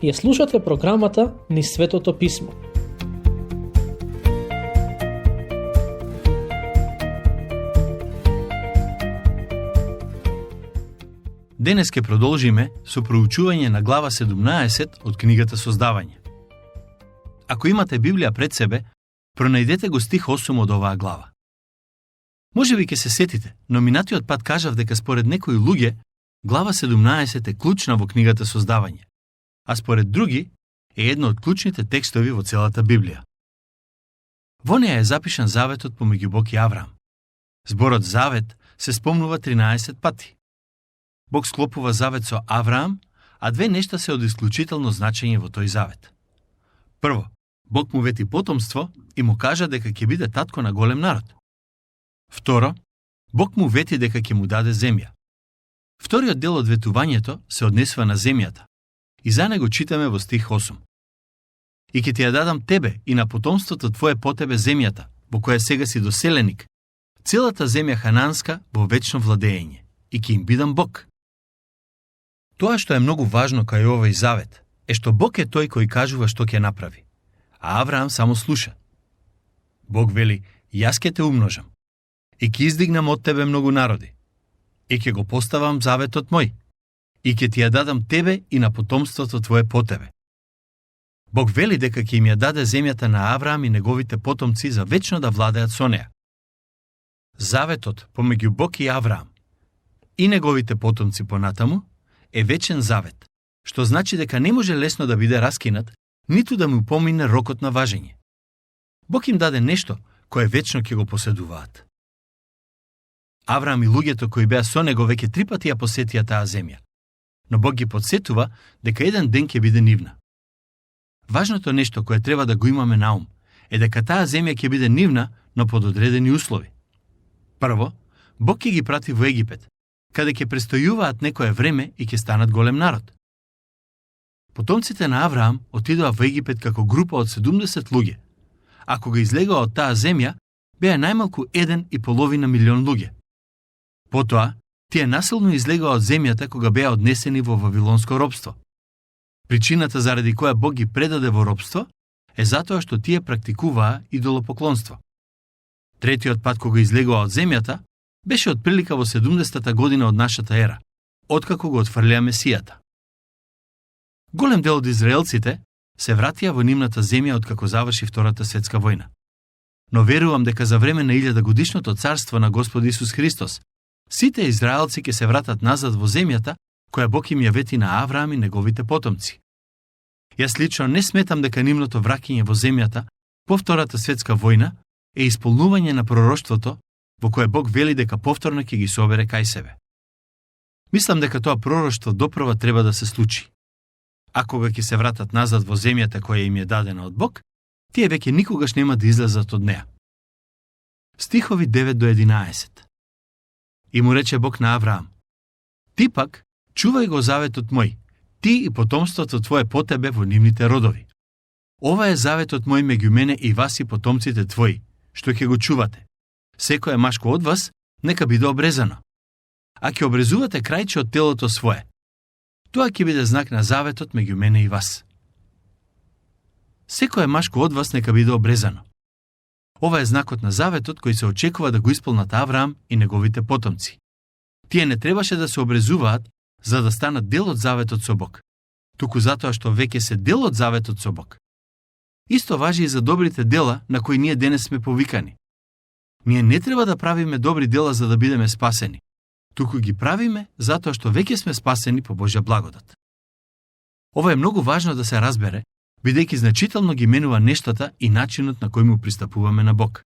Ја слушате програмата Низ Светото Писмо. Денес ке продолжиме со проучување на глава 17 од книгата Создавање. Ако имате Библија пред себе, пронајдете го стих 8 од оваа глава. Можеби ќе се сетите, но минатиот пат кажав дека според некои луѓе, глава 17 е клучна во книгата Создавање, а според други е едно од клучните текстови во целата Библија. Во неја е запишан заветот помеѓу Бог и Авраам. Зборот завет се спомнува 13 пати. Бог склопува завет со Авраам, а две нешта се од исклучително значење во тој завет. Прво, Бог му вети потомство и му кажа дека ќе биде татко на голем народ. Второ, Бог му вети дека ќе му даде земја. Вториот дел од ветувањето се однесува на земјата и за него читаме во стих 8. И ќе ти ја дадам тебе и на потомството твое по тебе земјата, во која сега си доселеник, целата земја хананска во вечно владење, и ќе им бидам Бог. Тоа што е многу важно кај овој завет е што Бог е тој кој кажува што ќе направи, а Авраам само слуша. Бог вели, јас ќе те умножам, и ќе издигнам од тебе многу народи, и ќе го поставам заветот мој, и ќе ти ја дадам тебе и на потомството твое по тебе. Бог вели дека ќе им ја даде земјата на Авраам и неговите потомци за вечно да владеат со неа. Заветот помеѓу Бог и Авраам и неговите потомци понатаму е вечен завет, што значи дека не може лесно да биде раскинат, ниту да му помине рокот на важење. Бог им даде нешто кое вечно ќе го поседуваат. Авраам и луѓето кои беа со него веќе 3 пати ја посетија таа земја, но Бог ги подсетува дека еден ден ќе биде нивна. Важното нешто кое треба да го имаме на ум е дека таа земја ќе биде нивна, но под одредени услови. Прво, Бог ќе ги прати во Египет, каде ќе престојуваат некое време и ќе станат голем народ. Потомците на Авраам отидоа во Египет како група од 70 луѓе, а кога излегоа од таа земја, беа најмалку 1,5 милион луѓе. Потоа, тие насилно излегоа од земјата кога беа однесени во вавилонско робство. Причината заради која Бог ги предаде во робство е затоа што тие практикуваа идолопоклонство. Третиот пат кога излегоа од земјата беше отприлика во 70-та година од нашата ера, откако го отфрлија Месијата. Голем дел од израелците се вратија во нивната земја откако заврши Втората светска војна. Но верувам дека за време на 1000-годишното царство на Господ Исус Христос, сите израелци ќе се вратат назад во земјата која Бог им ја вети на Авраам и неговите потомци. Јас лично не сметам дека нивното враќање во земјата по Втората светска војна е исполнување на пророштвото во кое Бог вели дека повторно ќе ги собере кај себе. Мислам дека тоа пророштво допрва треба да се случи. А кога ќе се вратат назад во земјата која им е дадена од Бог, тие веќе никогаш нема да излезат од неа. Стихови 9 до 11. И му рече Бог на Авраам: ти пак чувај го заветот мој, ти и потомството твое по тебе во нивните родови. Ова е заветот мој меѓу мене и вас и потомците твои, што ќе го чувате. Секој машко од вас нека биде обрезано. А ќе обрезувате крајче од телото свое. Тоа ќе биде знак на заветот меѓу мене и вас. Секој машко од вас нека биде обрезано. Ова е знакот на заветот кој се очекува да го исполнат Авраам и неговите потомци. Тие не требаше да се обрезуваат за да станат дел од заветот со Бог, туку затоа што веќе се дел од заветот со Бог. Исто важи и за добрите дела на кои ние денес сме повикани. Ние не треба да правиме добри дела за да бидеме спасени, туку ги правиме затоа што веќе сме спасени по Божја благодат. Ова е многу важно да се разбере, бидејќи значително ги менува нештата и начинот на кој му пристапуваме на Бог.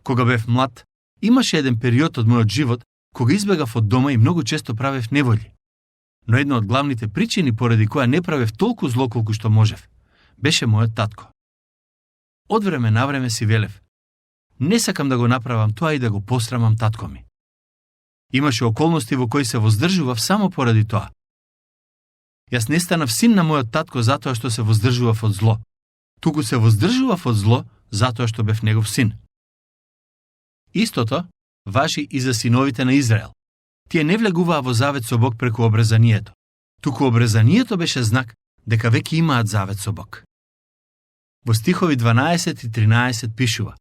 Кога бев млад, имаше еден период од мојот живот кога избегав од дома и многу често правев неволји. Но една од главните причини поради која не правев толку зло колку што можев, беше мојот татко. Од време на време си велев: не сакам да го направам тоа и да го посрамам татко ми. Имаше околности во кои се воздржував само поради тоа. Јас не станав син на мојот татко затоа што се воздржував од зло, туку се воздржував од зло затоа што бев негов син. Истото важи и за синовите на Израел. Тие не влегуваа во завет со Бог преку обрезанието, туку обрезанието беше знак дека веќе имаат завет со Бог. Во стихови 12 и 13 пишува: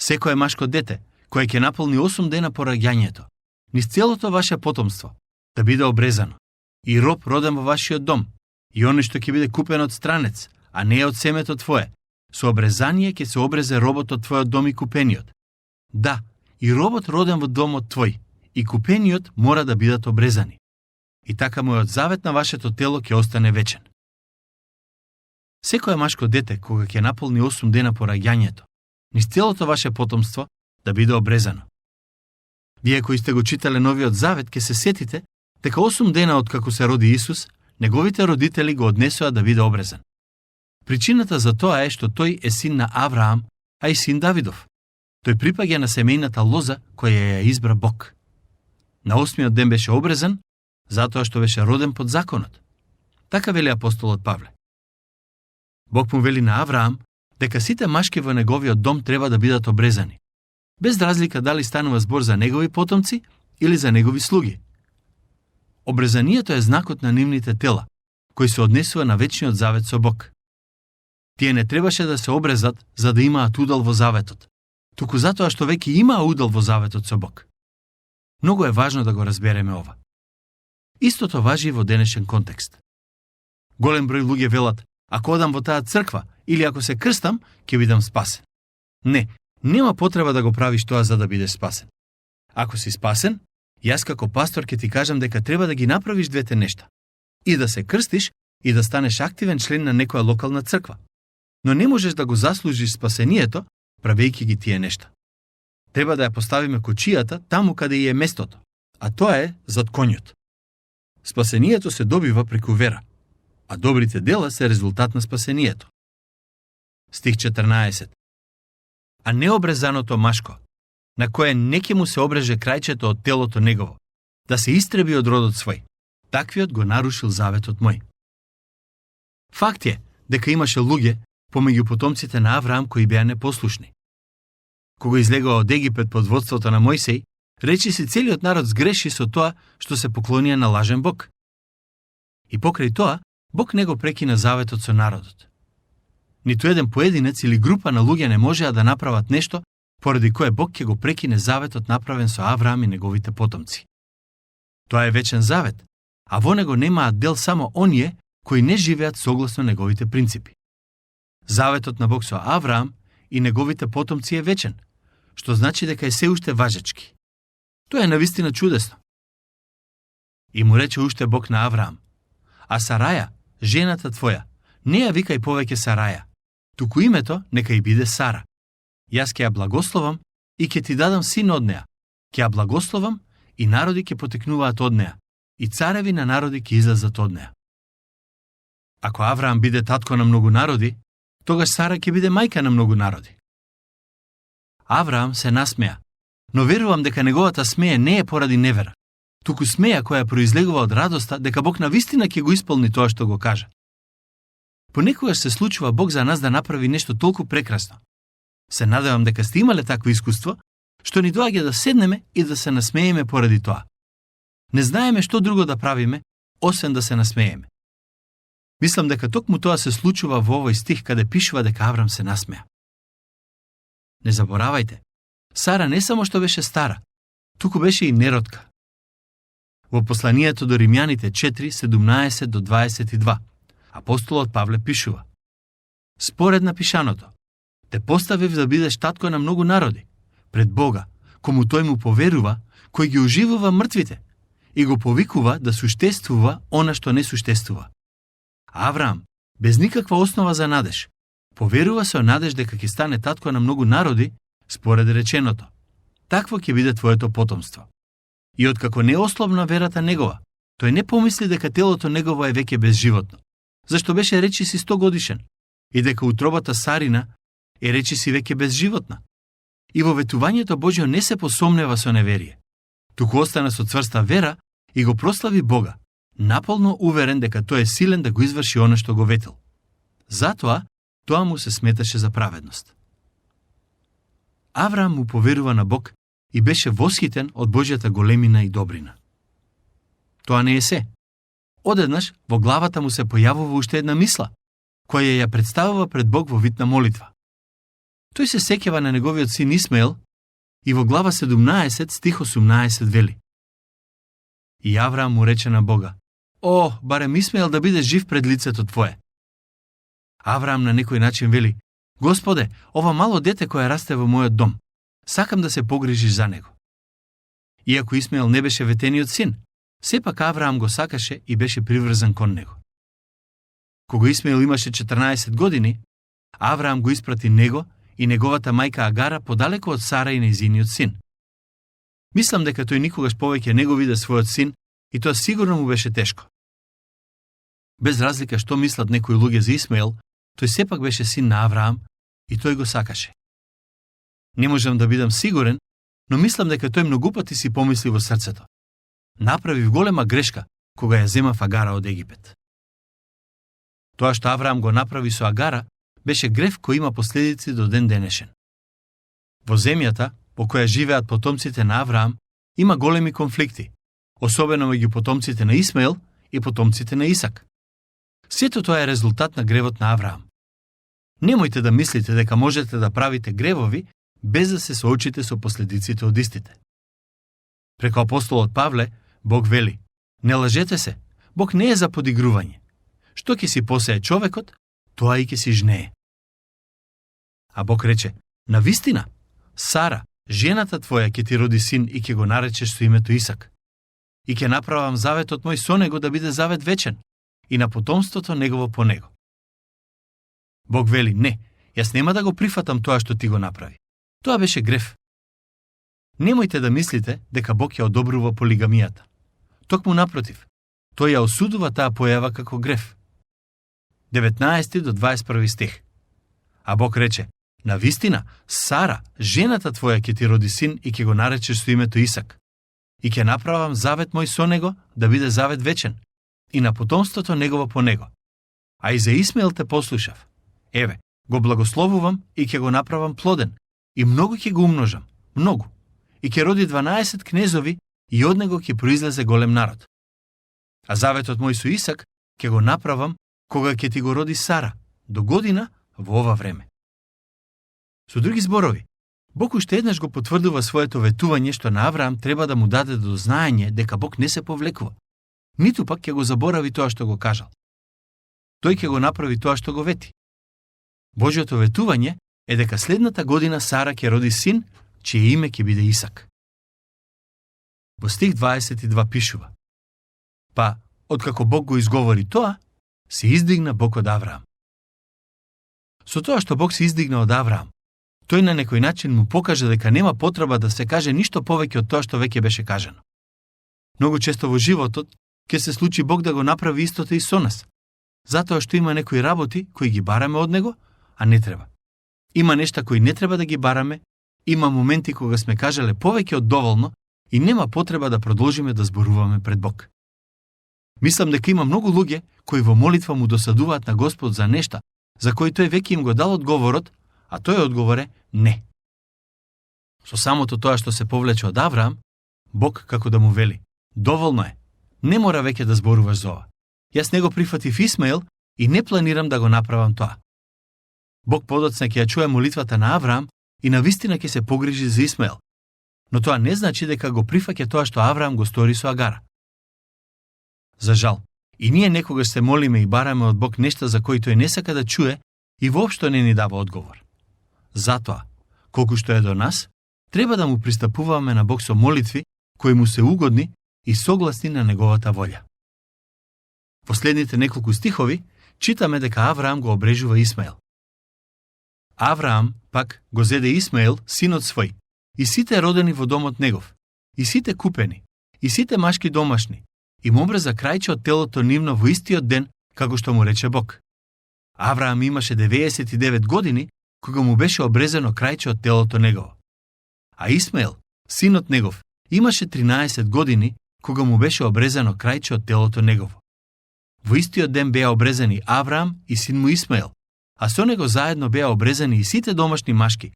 Секое машко дете, кое ќе наполни 8 дена по раѓањето, низ целото ваше потомство, да биде обрезано, и роб роден во вашиот дом, и оној што ќе биде купен од странец, а не од семето твое, со обрезание ќе се обрезе робот од твојот дом и купениот. Да, и робот роден во домот твој, и купениот мора да бидат обрезани. И така мојот завет на вашето тело ќе остане вечен. Секое машко дете, кога ќе наполни 8 дена по раѓањето, низ целото ваше потомство, да биде обрезано. Вие кои сте го читале Новиот Завет, ќе се сетите дека 8 дена од како се роди Исус, неговите родители го однесоа да биде обрезан. Причината за тоа е што тој е син на Авраам, а и син Давидов. Тој припаѓа на семејната лоза која ја избра Бог. На 8-миот ден беше обрезан, затоа што беше роден под законот. Така вели апостолот Павле. Бог му вели на Авраам дека сите машки во неговиот дом треба да бидат обрезани, без разлика дали станува збор за негови потомци или за негови слуги. Обрезанието е знакот на нивните тела, кој се однесува на вечниот завет со Бог. Тие не требаше да се обрезат за да имаат удел во заветот, туку затоа што веќе имаа удел во заветот со Бог. Многу е важно да го разбереме ова. Истото важи во денешен контекст. Голем број луѓе велат: ако одам во таа црква или ако се крстам, ќе бидам спасен. Не, нема потреба да го правиш тоа за да бидеш спасен. Ако си спасен, јас како пастор ќе ти кажам дека треба да ги направиш двете нешта. И да се крстиш и да станеш активен член на некоја локална црква. Но не можеш да го заслужиш спасението, правејќи ги тие нешта. Треба да ја поставиме кочијата таму каде и е местото, а тоа е зад конјот. Спасението се добива преку вера, а добрите дела се резултат на спасението. Стих 14. А необрезаното машко, на кое не ќе му се обреже крајчето од телото негово, да се истреби од родот свој, таквиот го нарушил заветот мој. Факт е дека имаше луѓе помеѓу потомците на Авраам кои беа непослушни. Кога излегува од Египет под водството на Мојсей, речиси целиот народ сгреши со тоа што се поклонија на лажен Бог. И покрај тоа, Бог не го прекина заветот со народот. Ниту еден поединец или група на луѓе не можеа да направат нешто поради кое Бог ќе го прекине заветот направен со Авраам и неговите потомци. Тоа е вечен завет, а во него немаат дел само оние кои не живеат согласно неговите принципи. Заветот на Бог со Авраам и неговите потомци е вечен, што значи дека е се уште важечки. Тоа е навистина чудесно. И му рече уште Бог на Авраам: а Сараја, жената твоја, не ја викај повеќе Сараја, туку името нека и биде Сара. Јас ќе ја благословам и ќе ти дадам син од неа. Ќе ја благословам и народи ќе потекнуваат од неа, и цареви на народи ќе излезат од неа. Ако Авраам биде татко на многу народи, тогаш Сара ќе биде мајка на многу народи. Авраам се насмеа, но верувам дека неговата смеја не е поради невера, туку смеја која произлегува од радоста дека Бог навистина ќе го исполни тоа што го кажа. Понекогаш се случува Бог за нас да направи нешто толку прекрасно. Се надевам дека сте имале такво искуство, што ни доаѓа да седнеме и да се насмееме поради тоа. Не знаеме што друго да правиме, освен да се насмееме. Мислам дека токму тоа се случува во овој стих каде пишува дека Аврам се насмеа. Не заборавајте, Сара не само што беше стара, туку беше и неродка. Во посланието до Римјаните 4:17-22, апостолот Павле пишува: според напишаното, те поставив да бидеш татко на многу народи, пред Бога, кому тој му поверува, кој ги оживува мртвите и го повикува да суштествува она што не суштествува. Авраам, без никаква основа за надеж, поверува со надеж дека ќе стане татко на многу народи, според реченото: такво ќе биде твоето потомство. И откако не ослабна верата негова, тој не помисли дека телото негово е веќе безживотно, зашто беше речиси 100 годишен, и дека утробата Сарина е речиси веќе безживотна. И во ветувањето Божјо не се посомнева со неверие, туку остана со цврста вера и го прослави Бога, наполно уверен дека тој е силен да го изврши она што го ветил. Затоа, тоа му се сметаше за праведност. Авраам му поверува на Бог и беше восхитен од Божјата големина и добрина. Тоа не е се. одеднаш во главата му се појавува уште една мисла, која ја представува пред Бог во вид на молитва. Тој се сеќава на неговиот син Исмаел и во глава 17 стих 18 вели: И Авраам му рече на Бога: О, барем Исмаел да биде жив пред лицето Твое. Авраам на некој начин вели: Господе, ова мало дете кое расте во мојот дом, сакам да се погрижиш за него. Иако Исмаел не беше ветениот син, сепак Авраам го сакаше и беше приврзан кон него. Кога Исмаел имаше 14 години, Авраам го испрати него и неговата мајка Агара подалеку од Сара и нејзиниот син. Мислам дека тој никогаш повеќе не го виде својот син и тоа сигурно му беше тешко. Без разлика што мислат некои луѓе за Исмаел, тој сепак беше син на Авраам и тој го сакаше. Не можам да бидам сигурен, но мислам дека тој многу пати си помисли во срцето: направив голема грешка кога ја земав Агара од Египет. Тоа што Авраам го направи со Агара беше грев кој има последици до ден денешен. Во земјата по која живеат потомците на Авраам има големи конфликти, особено меѓу потомците на Исмаел и потомците на Исак. Сето тоа е резултат на гревот на Авраам. Немојте да мислите дека можете да правите гревови без да се соочите со последиците од истите. Преку апостолот Павле, Бог вели: Не лажете се, Бог не е за подигрување. Што ќе си посее човекот, тоа и ќе си жнее. А Бог рече: Навистина, Сара, жената твоја ќе ти роди син и ќе го наречеш со името Исак. И ќе направам заветот мој со него да биде завет вечен и на потомството негово по него. Бог вели: Не, јас нема да го прифатам тоа што ти го направи. Тоа беше грев. Немојте да мислите дека Бог ја одобрува полигамијата. Токму напротив, тој ја осудува таа појава како грев. 19 до 21 стих. А Бог рече: Навистина, Сара, жената твоја ќе ти роди син и ќе го наречеш со името Исак. И ќе направам завет мој со него да биде завет вечен и на потомството негово по него. А и за Исмаел те послушав. Еве, го благословувам и ќе го направам плоден и многу ќе го умножам, многу. И ќе роди 12 кнезови и од него ќе произлезе голем народ. А заветот мој со Исак ќе го направам кога ќе ти го роди Сара, до година во ова време. Со други зборови, Бог уште еднаш го потврдува своето ветување што на Авраам треба да му даде до знаење дека Бог не се повлекува, ниту пак ќе го заборави тоа што го кажал. Тој ќе го направи тоа што го вети. Божјото ветување е дека следната година Сара ќе роди син, чие име ќе биде Исак. Во стих 22 пишува: Па, откако Бог го изговори тоа, се издигна Бог од Авраам. Со тоа што Бог се издигна од Авраам, тој на некој начин му покажа дека нема потреба да се каже ништо повеќе од тоа што веќе беше кажано. Многу често во животот ќе се случи Бог да го направи истото и со нас, затоа што има некои работи кои ги бараме од него, а не треба. Има нешта кои не треба да ги бараме, има моменти кога сме кажале повеќе од доволно и нема потреба да продолжиме да зборуваме пред Бог. Мислам дека има многу луѓе кои во молитва му досадуваат на Господ за нешта за кои тој веќе им го дал одговорот, а тој одговоре не. Со самото тоа што се повлече од Авраам, Бог како да му вели: Доволно е, не мора веќе да зборуваш за ова. Јас не го прифатив Исмаел и не планирам да го направам тоа. Бог подоцна ќе ја чуе молитвата на Авраам и навистина ќе се погрижи за Исмаел, но тоа не значи дека го прифаќа тоа што Авраам го стори со Агара. За жал, и ние некогаш се молиме и бараме од Бог нешта за кои тој не сака да чуе и воопшто не ни дава одговор. Затоа, колку што е до нас, треба да му пристапуваме на Бог со молитви кои му се угодни и согласни на неговата волја. Во следните неколку стихови читаме дека Авраам го обрежува Исмаел. Авраам пак го зеде Исмаел, синот свој, и сите родени во домот негов, и сите купени, и сите машки домашни, и му обреза крајче од телото нивно во истиот ден, како што му рече Бог. Авраам имаше 99 години, кога му беше обрезано крајче од телото негово. А Исмаел, синот негов, имаше 13 години, кога му беше обрезано крајче од телото негово. Во истиот ден беа обрезани Авраам и син му Исмаел, а со него заедно беа обрезани и сите домашни машки,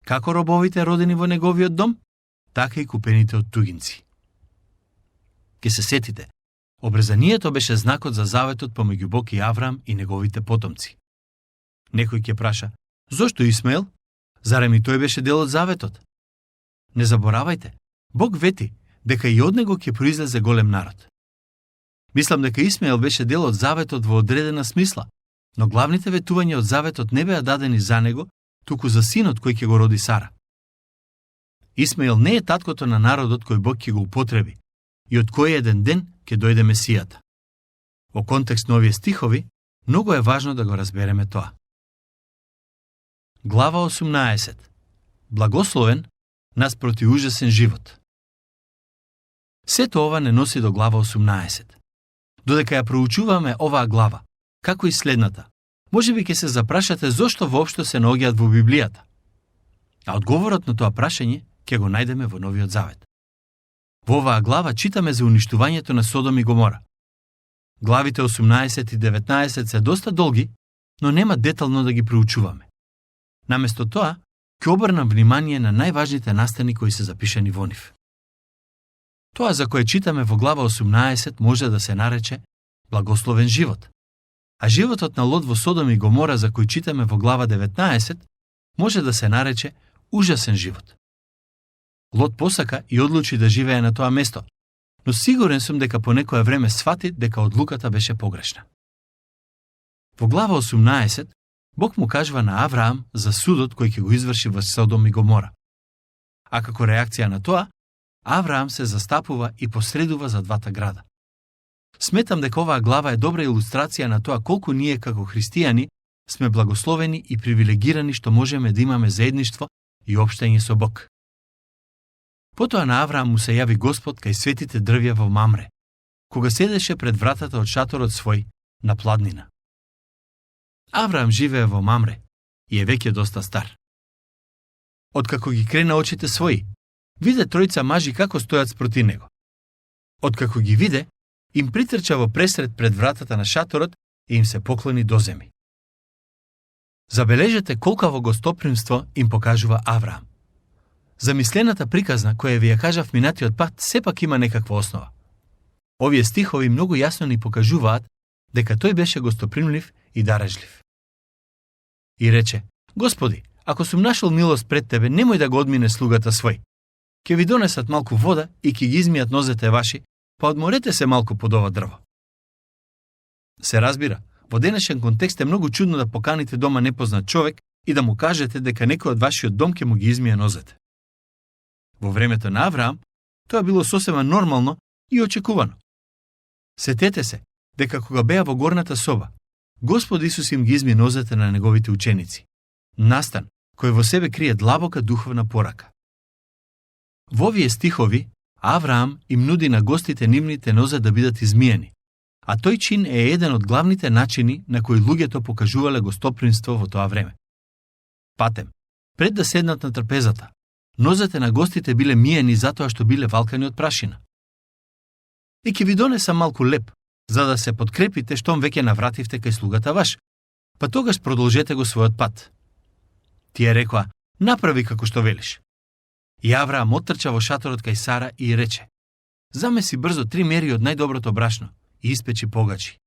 како робовите родени во неговиот дом, така и купените од тугинци. Ке се сетите, Обрезанието беше знакот за заветот помеѓу Бог и Авраам и неговите потомци. Некој ќе праша, зошто Исмаел? Зарем и тој беше дел од заветот? Не заборавајте, Бог вети дека и од него ќе произлезе голем народ. Мислам дека Исмаел беше дел од заветот во одредена смисла, но главните ветувања од заветот не беа дадени за него, туку за синот кој ќе го роди Сара. Исмаел не е таткото на народот кој Бог ќе го употреби и од кој еден ден ќе дојде Месијата. Во контекст на овие стихови, многу е важно да го разбереме тоа. Глава 18. Благословен наспроти ужасен живот. Сето ова не носи до глава 18. Додека ја проучуваме оваа глава, како и следната, можеби ќе се запрашате зошто воопшто се наоѓаат во Библијата. А одговорот на тоа прашање ќе го најдеме во Новиот Завет. Во оваа глава читаме за уништувањето на Содом и Гомора. Главите 18 и 19 се доста долги, но нема детално да ги проучуваме. Наместо тоа, ќе обрнам внимание на најважните настани кои се запишани во нив. Тоа за кое читаме во глава 18 може да се нарече благословен живот, а животот на Лот во Содом и Гомора за кој читаме во глава 19 може да се нарече ужасен живот. Лот посака и одлучи да живее на тоа место, но сигурен сум дека по некое време свати дека одлуката беше погрешна. Во глава 18 Бог му кажува на Авраам за судот кој ќе го изврши во Содом и Гомора. А како реакција на тоа, Авраам се застапува и посредува за двата града. Сметам дека оваа глава е добра илустрација на тоа колку ние како христијани сме благословени и привилегирани што можеме да имаме заедништво и општење со Бог. Потоа на Авраам му се јави Господ кај светите дрвја во Мамре, кога седеше пред вратата од шаторот свој на пладнина. Авраам живее во Мамре и е веќе доста стар. Откако ги крена очите своји, виде тројца мажи како стојат спроти него. Откако ги виде, им притрча во пресред пред вратата на шаторот и им се поклони до земји. Забележете колкаво гостопримство им покажува Авраам. Замислената приказна која ви ја кажав минатиот пат сепак има некаква основа. Овие стихови многу јасно ни покажуваат дека тој беше гостопримлив и дарежлив. И рече, Господи, ако сум нашол милост пред Тебе, немој да го одмине слугата свој. Ке ви донесат малку вода и ке ги измијат нозете ваши, па одморете се малку под ова дрво. Се разбира, во денешен контекст е многу чудно да поканите дома непознат човек и да му кажете дека некој од вашиот дом ке му ги измие нозете. Во времето на Авраам, тоа било сосема нормално и очекувано. Сетете се, дека кога беа во горната соба, Господ Исус им ги изми нозете на неговите ученици. Настан, кој во себе крие длабока духовна порака. Во овие стихови, Авраам им нуди на гостите нивните нозе да бидат измиени, а тој чин е еден од главните начини на кои луѓето покажувале гостопримство во тоа време. Патем, пред да седнат на трпезата, нозете на гостите биле миени затоа што биле валкани од прашина. И ќе ви донесам малку леп, за да се подкрепите штом веќе навративте кај слугата ваш, па тогаш продолжете го својот пат. Тие рекоа, направи како што велиш. И Авраам оттрча во шаторот кај Сара и рече, замеси брзо 3 мери од најдоброто брашно и испечи погачи.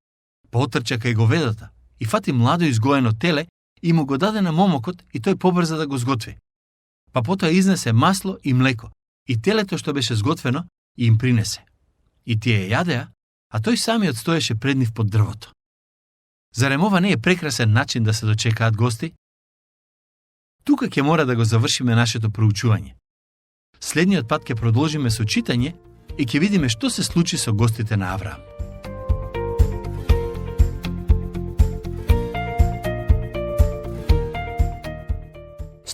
Па оттрча кај говедата и фати младо изгоено теле и му го даде на момокот и тој побрза да го сготви. Па потоа изнесе масло и млеко и телето што беше сготвено и им принесе. И тие јадеа, а тој самиот стоеше пред нив под дрвото. Зарем ова не е прекрасен начин да се дочекаат гости? Тука ќе мора да го завршиме нашето проучување. Следниот пат ќе продолжиме со читање и ќе видиме што се случи со гостите на Авраам.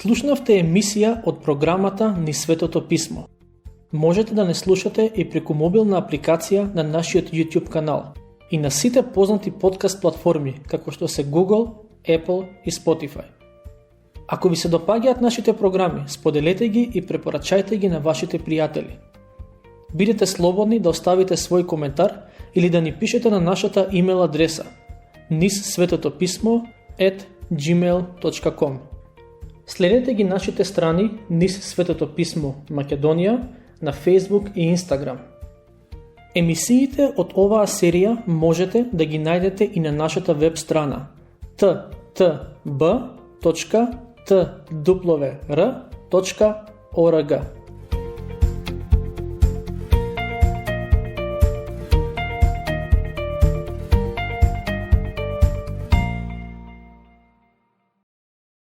Слушнавте емисија од програмата Низ Светото Писмо. Можете да не слушате и преку мобилна апликација на нашиот YouTube канал и на сите познати подкаст платформи како што се Google, Apple и Spotify. Ако ви се допаѓаат нашите програми, споделете ги и препорачајте ги на вашите пријатели. Бидете слободни да оставите свој коментар или да ни пишете на нашата имейл адреса nizsvetotopismo@gmail.com. Следете ги нашите страни Низ Светото Писмо Македонија на Facebook и Instagram. Емисиите од оваа серија можете да ги најдете и на нашата веб страна ttb.twr.org.